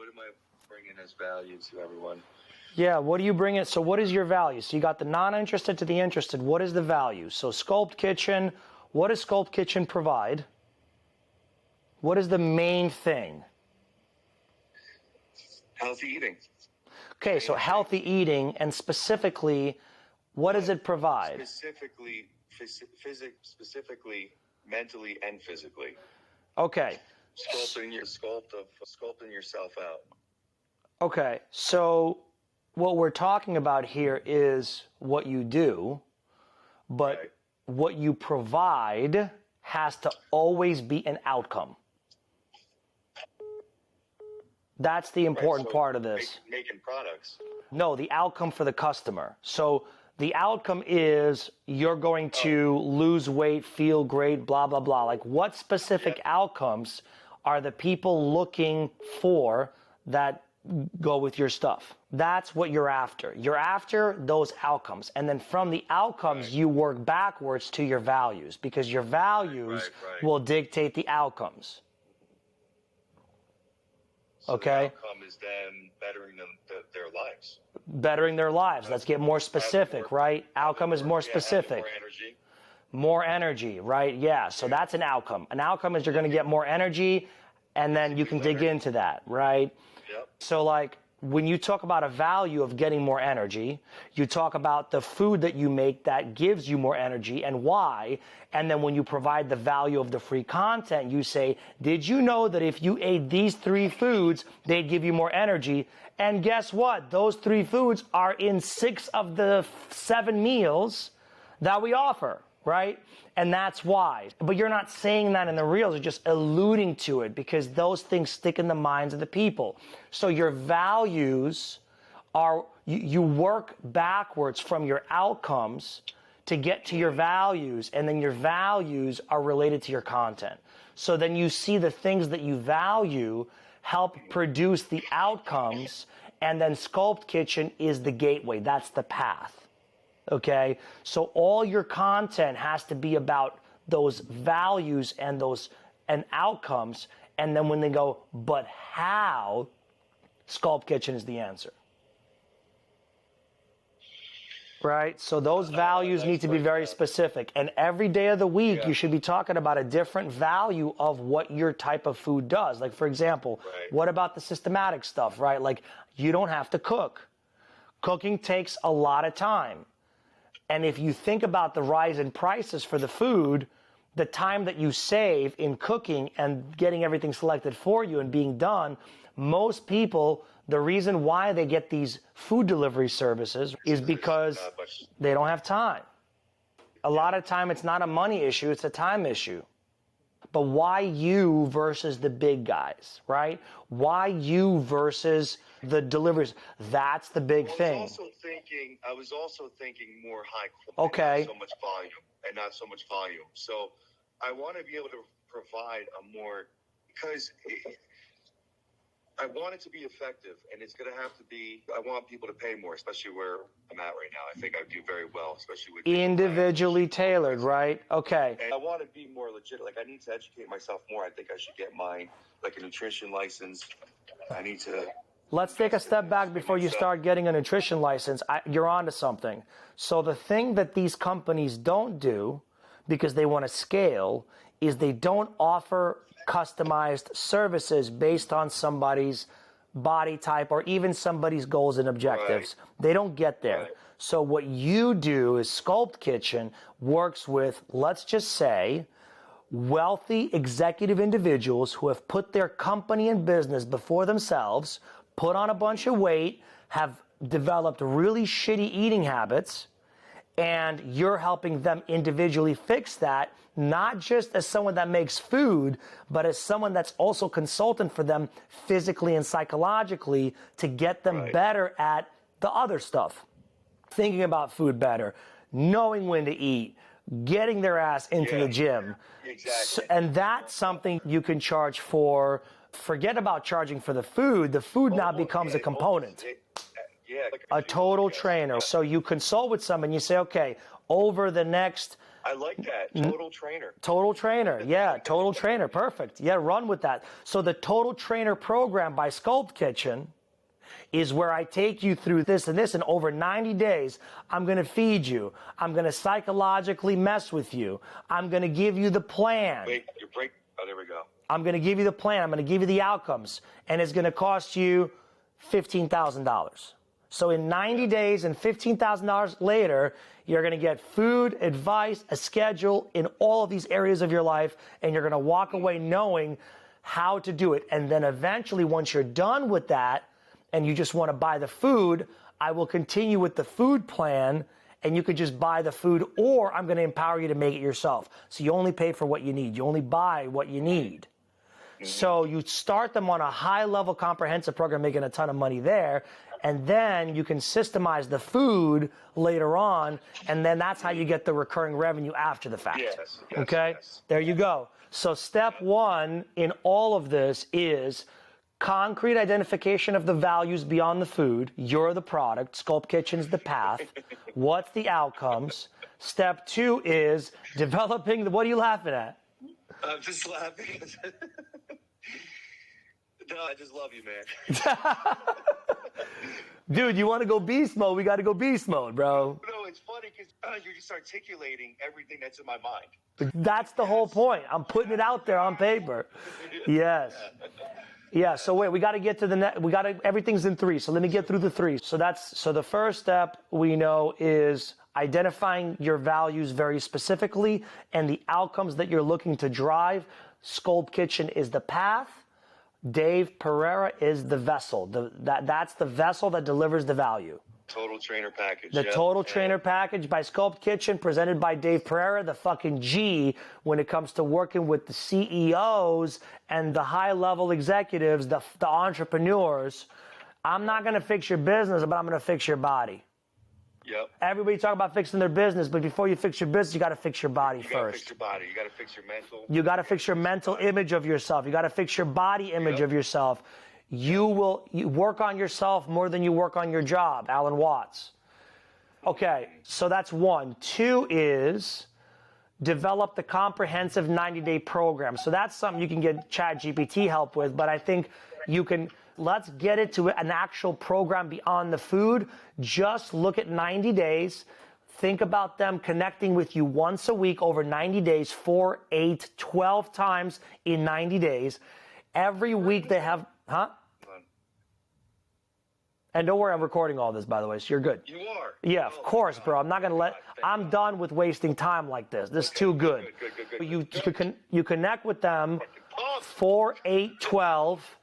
What am I bringing as value to everyone? Yeah, what do you bring it? So what is your value? So you got the non-interested to the interested. What is the value? So Sculpt Kitchen, what does Sculpt Kitchen provide? What is the main thing? Healthy eating. Okay, so healthy eating, and specifically, what does it provide? Specifically, mentally and physically. Okay. Sculpting yourself out. Okay, so what we're talking about here is what you do, but Right. what you provide has to always be an outcome. That's the important part of this. Making products. No, the outcome for the customer. So the outcome is you're going to lose weight, feel great, blah, blah, blah. Like, what specific outcomes are the people looking for that go with your stuff? That's what you're after. You're after those outcomes. And then from the outcomes, you work backwards to your values, because your values will dictate the outcomes. So okay. The outcome is them bettering their lives. Bettering their lives. Let's get more specific, right? Outcome is more specific. More energy. More energy, right? Yeah. So that's an outcome. An outcome is you're going to get more energy, and then you can dig into that, right? Yep. So like when you talk about a value of getting more energy, you talk about the food that you make that gives you more energy and why. And then when you provide the value of the free content, you say, did you know that if you ate these 3 foods, they'd give you more energy? And guess what? Those 3 foods are in 6 of the 7 meals that we offer, right? And that's why. But you're not saying that in the reels, you're just alluding to it, because those things stick in the minds of the people. So your values are, you work backwards from your outcomes to get to your values, and then your values are related to your content. So then you see the things that you value help produce the outcomes, and then Sculpt Kitchen is the gateway. That's the path. Okay, so all your content has to be about those values and outcomes, and then when they go, but how, Sculpt Kitchen is the answer. Right? So those values need to be very specific, and every day of the week you should be talking about a different value of what your type of food does. Like, for example, what about the systematic stuff, right? Like, you don't have to cook. Cooking takes a lot of time. And if you think about the rise in prices for the food, the time that you save in cooking and getting everything selected for you and being done, most people, the reason why they get these food delivery services is because they don't have time. A lot of time it's not a money issue, it's a time issue. But why you versus the big guys, right? Why you versus the deliveries? That's the big thing. I was also thinking more high Okay. quality, not so much volume, and not so much volume. So I want to be able to provide a more, because I want it to be effective, and it's going to have to be, I want people to pay more, especially where I'm at right now. I think I do very well, especially with individually tailored, right? Okay. And I want to be more legit. Like, I need to educate myself more. I think I should get my, like, a nutrition license. I need to... Let's take a step back before you start getting a nutrition license. You're onto something. So the thing that these companies don't do, because they want to scale, is they don't offer customized services based on somebody's body type or even somebody's goals and objectives. They don't get there. So what you do is Sculpt Kitchen works with, let's just say, wealthy executive individuals who have put their company and business before themselves, put on a bunch of weight, have developed really shitty eating habits, and you're helping them individually fix that, not just as someone that makes food, but as someone that's also consultant for them physically and psychologically to get them better at the other stuff. Thinking about food better, knowing when to eat, getting their ass into the gym. Exactly. So, and that's something you can charge for. Forget about charging for the food. The food now becomes a component. Yeah, like A total trainer. So you consult with someone, you say, okay, over the next... I like that. Total trainer. Total trainer. Yeah, total trainer. Perfect. Yeah, run with that. So the Total Trainer program by Sculpt Kitchen is where I take you through this and this, and over 90 days, I'm going to feed you. I'm going to psychologically mess with you. I'm going to give you the plan. Wait, your break. Oh, there we go. I'm going to give you the plan. I'm going to give you the outcomes, and it's going to cost you $15,000. So in 90 days and $15,000 later, you're going to get food, advice, a schedule in all of these areas of your life, and you're going to walk away knowing how to do it. And then eventually, once you're done with that, and you just want to buy the food, I will continue with the food plan, and you could just buy the food, or I'm going to empower you to make it yourself. So you only pay for what you need. You only buy what you need. So you start them on a high-level comprehensive program, making a ton of money there, and then you can systemize the food later on, and then that's how you get the recurring revenue after the fact. Yes, okay? Yes. There you go. So step one in all of this is concrete identification of the values beyond the food. You're the product. Sculpt Kitchen's the path. What's the outcomes? Step two is developing the... What are you laughing at? I'm just laughing. No, I just love you, man. Dude, you want to go beast mode? We got to go beast mode, bro. No, it's funny because you're just articulating everything that's in my mind. That's the whole point. I'm putting it out there on paper. Yes. Yeah, so wait, we got to get to the next, everything's in three, so let me get through the three. So the first step we know is identifying your values very specifically and the outcomes that you're looking to drive. Sculpt Kitchen is the path. Dave Pereira is the vessel. That's the vessel that delivers the value. Total trainer package. The Total Trainer package by Sculpt Kitchen, presented by Dave Pereira, the fucking G when it comes to working with the CEOs and the high-level executives, the entrepreneurs. I'm not going to fix your business, but I'm going to fix your body. Yep. Everybody talk about fixing their business, but before you fix your business, you got to fix your body first. You got to fix your body. You got to fix your mental. You got to fix your mental image of yourself. You got to fix your body image of yourself. You work on yourself more than you work on your job. Alan Watts. Okay, so that's one. Two is develop the comprehensive 90-day program. So that's something you can get ChatGPT help with, but I think you can... Let's get it to an actual program beyond the food. Just look at 90 days. Think about them connecting with you once a week over 90 days, 4, 8, 12 times in 90 days. Every week they have, And don't worry, I'm recording all this, by the way, so you're good. You are? Yeah, of course, bro. I'm not going to I'm done with wasting time like this. This is too good. Good. You connect with them 4, 8, 12.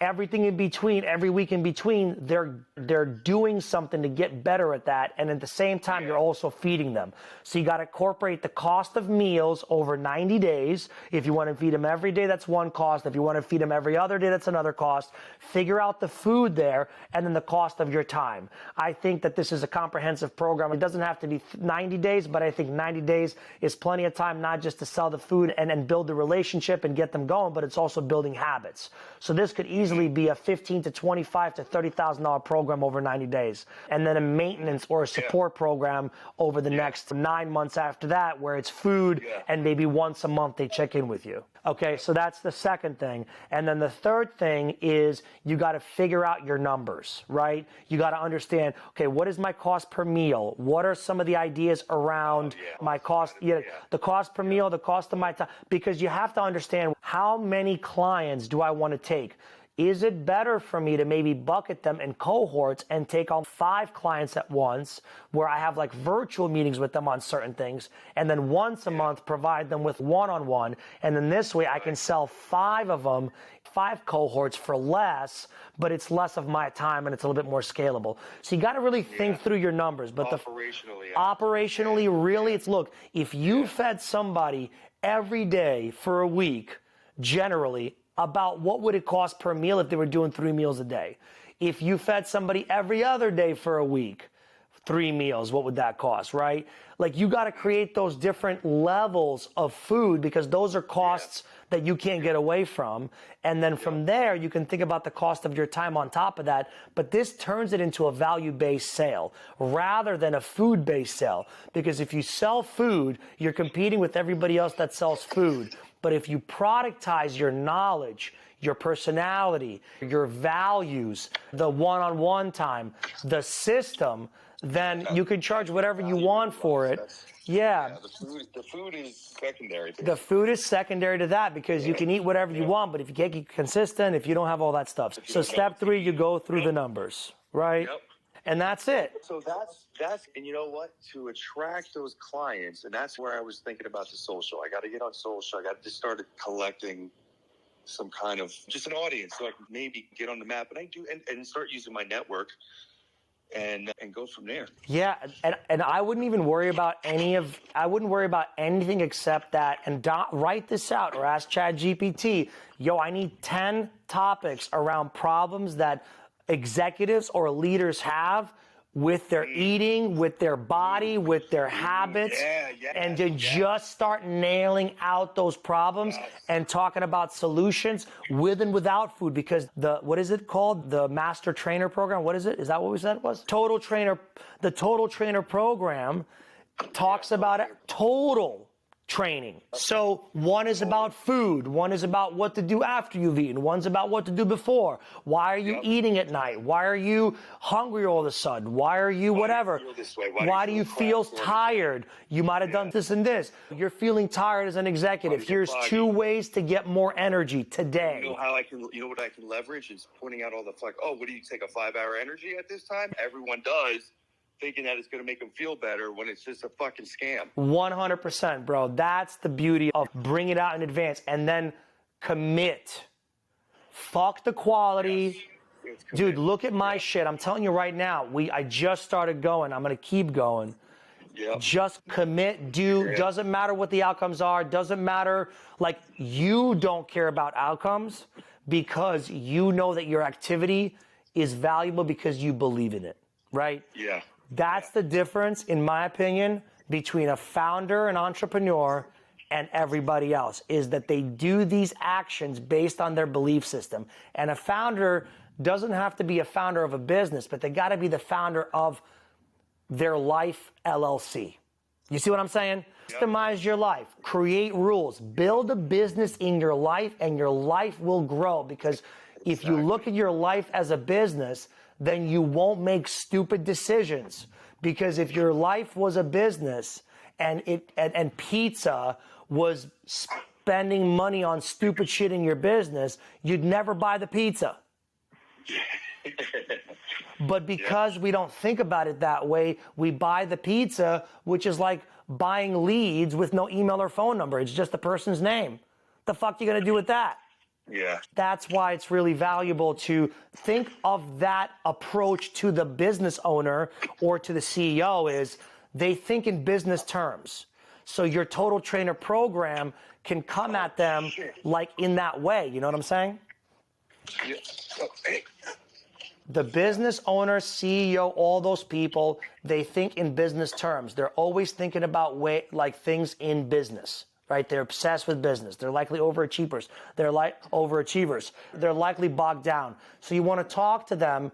Everything in between, every week in between, they're doing something to get better at that, and at the same time, you're also feeding them. So you got to incorporate the cost of meals over 90 days. If you want to feed them every day, that's one cost. If you want to feed them every other day, that's another cost. Figure out the food there, and then the cost of your time. I think that this is a comprehensive program. It doesn't have to be 90 days, but I think 90 days is plenty of time, not just to sell the food and build the relationship and get them going, but it's also building habits. So this could easily be a $15,000 to $25,000 to $30,000 program over 90 days, and then a maintenance or a support program over the next 9 months after that, where it's food and maybe once a month they check in with you. Okay, so that's the second thing. And then the third thing is you got to figure out your numbers, right? You got to understand, okay, what is my cost per meal? What are some of the ideas around my cost? The cost per meal, the cost of my time, because you have to understand how many clients do I want to take? Is it better for me to maybe bucket them in cohorts and take on 5 clients at once, where I have like virtual meetings with them on certain things, and then once a month provide them with one-on-one, and then this way I can sell 5 of them, 5 cohorts for less, but it's less of my time and it's a little bit more scalable. So you got to really think through your numbers. But operationally, really, it's look, if you fed somebody every day for a week, generally, about what would it cost per meal if they were doing 3 meals a day. If you fed somebody every other day for a week, 3 meals, what would that cost, right? Like you got to create those different levels of food because those are costs that you can't get away from. And then from there, you can think about the cost of your time on top of that. But this turns it into a value-based sale rather than a food-based sale. Because if you sell food, you're competing with everybody else that sells food. But if you productize your knowledge, your personality, your values, the one-on-one time, the system, then you can charge whatever you want for it. Yeah. The food is secondary. The food is secondary to that because you can eat whatever you want, but if you can't get consistent, if you don't have all that stuff. So step 3, you go through the numbers, right? Yep. And that's it. So that's and you know what? To attract those clients, and that's where I was thinking about the social. I got to get on social. I got to start collecting some kind of just an audience so I can maybe get on the map. And I do and start using my network. And go from there. Yeah, and I wouldn't even worry about I wouldn't worry about anything except that, and write this out or ask ChatGPT, yo, I need 10 topics around problems that executives or leaders have with their eating, with their body, with their habits, and to just start nailing out those problems and talking about solutions with and without food. Because what is it called? The Master Trainer Program. What is it? Is that what we said it was? The Total Trainer Program talks about it. Total training. So one is about food, one is about what to do after you've eaten, one's about what to do before. Why are you eating at night? Why are you hungry all of a sudden? Why are you whatever? Why do you feel tired? You might have done this and this. You're feeling tired as an executive. Here's 2 ways to get more energy today. You know what I can leverage is pointing out all the what do you take a 5-hour energy at this time? Everyone does. Thinking that it's going to make them feel better when it's just a fucking scam. 100%, bro. That's the beauty of bring it out in advance and then commit. Fuck the quality. Yes. Dude, look at my shit. I'm telling you right now, I just started going. I'm going to keep going. Yep. Just commit, do. Doesn't matter what the outcomes are. Doesn't matter. Like, you don't care about outcomes because you know that your activity is valuable because you believe in it, right? Yeah. That's the difference, in my opinion, between a founder, an entrepreneur, and everybody else, is that they do these actions based on their belief system. And a founder doesn't have to be a founder of a business, but they got to be the founder of their life LLC. You see what I'm saying? Yep. Customize your life, create rules, build a business in your life, and your life will grow. Because if you look at your life as a business, then you won't make stupid decisions. Because if your life was a business and pizza was spending money on stupid shit in your business, you'd never buy the pizza. But because we don't think about it that way, we buy the pizza, which is like buying leads with no email or phone number. It's just the person's name. The fuck you gonna do with that? Yeah. That's why it's really valuable to think of that approach to the business owner or to the CEO is they think in business terms. So your Total Trainer program can come at them like in that way. You know what I'm saying? Yeah. Oh, hey. The business owner, CEO, all those people, they think in business terms. They're always thinking about things in business. Right? They're obsessed with business. They're likely overachievers. They're likely bogged down. So you want to talk to them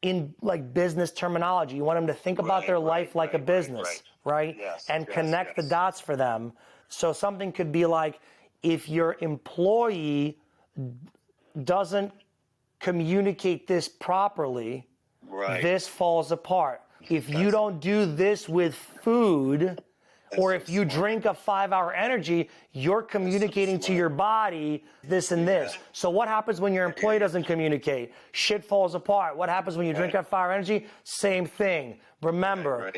in like business terminology. You want them to think about their life like a business, right? Yes, and connect the dots for them. So something could be like, if your employee doesn't communicate this properly, this falls apart. If you don't do this with food, or if you drink a 5-hour energy, you're communicating to your body this and this. So what happens when your employee doesn't communicate? Shit falls apart. What happens when you drink a 5-hour energy? Same thing. Remember,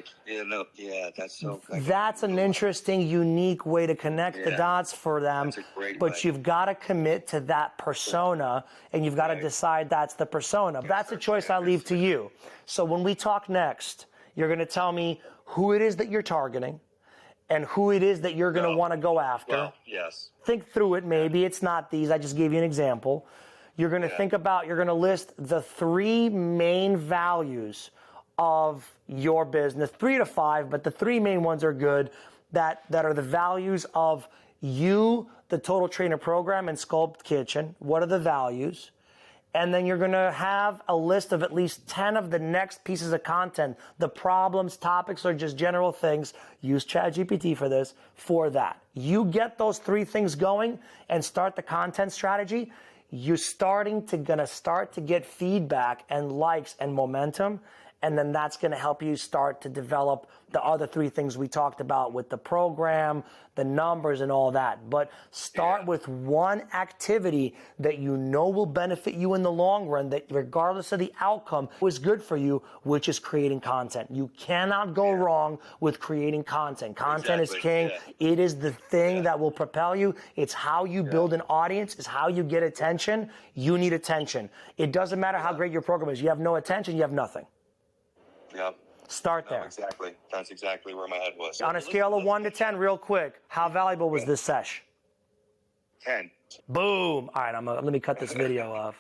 that's so good. That's an interesting, unique way to connect the dots for them. But you've got to commit to that persona, and you've got to decide that's the persona. That's a choice I leave to you. So when we talk next, you're going to tell me who it is that you're targeting, and who it is that you're going to want to go after. Well, yes. Think through it. Maybe it's not these. I just gave you an example. You're going to think about, you're going to list the 3 main values of your business, 3 to 5, but the 3 main ones are good, that are the values of you, the Total Trainer Program, and Sculpt Kitchen. What are the values? And then you're going to have a list of at least 10 of the next pieces of content, the problems, topics, or just general things. Use ChatGPT for this, for that. You get those 3 things going and start the content strategy, you're gonna start to get feedback and likes and momentum, and then that's gonna help you start to develop the other 3 things we talked about with the program, the numbers, and all that. But start with one activity that you know will benefit you in the long run, that regardless of the outcome was good for you, which is creating content. You cannot go wrong with creating content. Content is king. It is the thing that will propel you. It's how you build an audience. It's how you get attention. You need attention. It doesn't matter how great your program is. You have no attention, you have nothing. Yep. Start there. No, exactly. That's exactly where my head was. On a scale of 1 to 10, real quick, how valuable was this sesh? 10. Boom. All right, let me cut this video off.